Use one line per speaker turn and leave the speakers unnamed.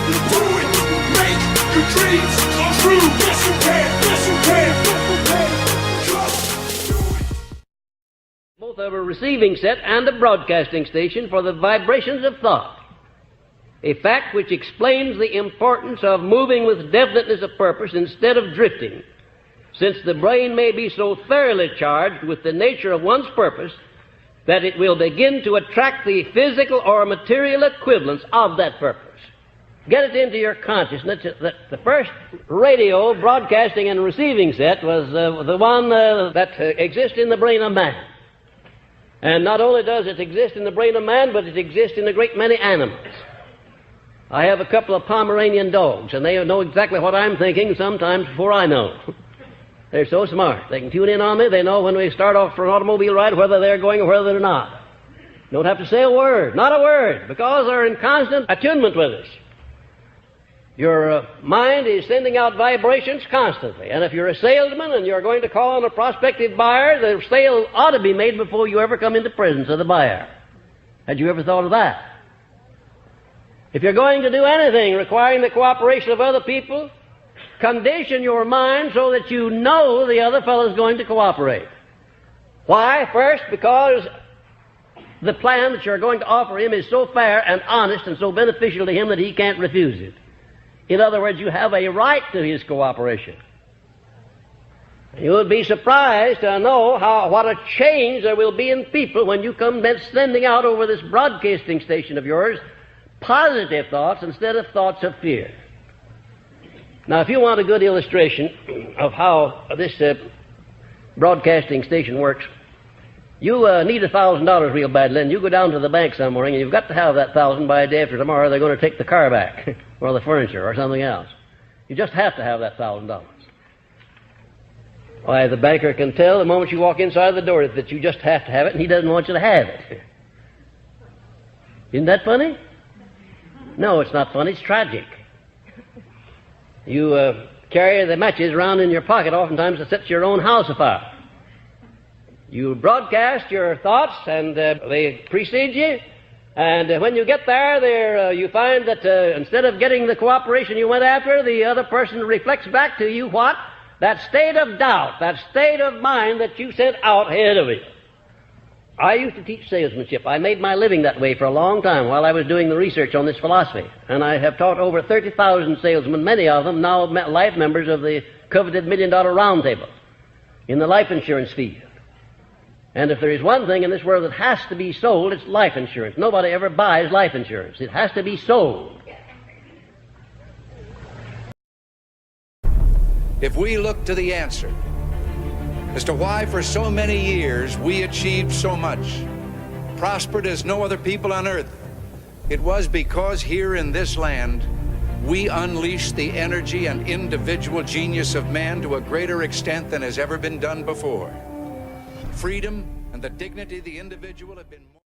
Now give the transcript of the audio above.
You do it. Make your dreams come true. Yes, you can. Yes, you can. Just do it.
Both have a receiving set and a broadcasting station for the vibrations of thought, a fact which explains the importance of moving with definiteness of purpose instead of drifting, since the brain may be so thoroughly charged with the nature of one's purpose that it will begin to attract the physical or material equivalents of that purpose. Get it into your consciousness that the first radio broadcasting and receiving set was the one that exists in the brain of man. And not only does it exist in the brain of man, but it exists in a great many animals. I have a couple of Pomeranian dogs, and they know exactly what I'm thinking sometimes before I know. They're so smart. They can tune in on me. They know when we start off for an automobile ride whether they're going or whether they're not. Don't have to say a word, not a word, because they're in constant attunement with us. Your mind is sending out vibrations constantly, and if you're a salesman and you're going to call on a prospective buyer, the sale ought to be made before you ever come into presence of the buyer. Had you ever thought of that? If you're going to do anything requiring the cooperation of other people, condition your mind so that you know the other fellow is going to cooperate. Why? First, because the plan that you're going to offer him is so fair and honest and so beneficial to him that he can't refuse it. In other words, you have a right to his cooperation. You would be surprised to know what a change there will be in people when you come sending out over this broadcasting station of yours positive thoughts instead of thoughts of fear. Now, if you want a good illustration of how this broadcasting station works, you need $1,000 real badly, and you go down to the bank some morning, and you've got to have that $1,000 by the day after tomorrow. They're going to take the car back, or the furniture, or something else. You just have to have that $1,000. Why, the banker can tell the moment you walk inside the door that you just have to have it, and he doesn't want you to have it. Isn't that funny? No, it's not funny. It's tragic. You carry the matches around in your pocket oftentimes to set your own house afire. You broadcast your thoughts, and they precede you. And when you get there, you find that instead of getting the cooperation you went after, the other person reflects back to you what? That state of doubt, that state of mind that you sent out ahead of you. I used to teach salesmanship. I made my living that way for a long time while I was doing the research on this philosophy. And I have taught over 30,000 salesmen, many of them now life members of the coveted $1 Million Roundtable in the life insurance field. And if there is one thing in this world that has to be sold, it's life insurance. Nobody ever buys life insurance. It has to be sold.
If we look to the answer as to why for so many years we achieved so much, prospered as no other people on earth, it was because here in this land we unleashed the energy and individual genius of man to a greater extent than has ever been done before. Freedom and the dignity of the individual have been more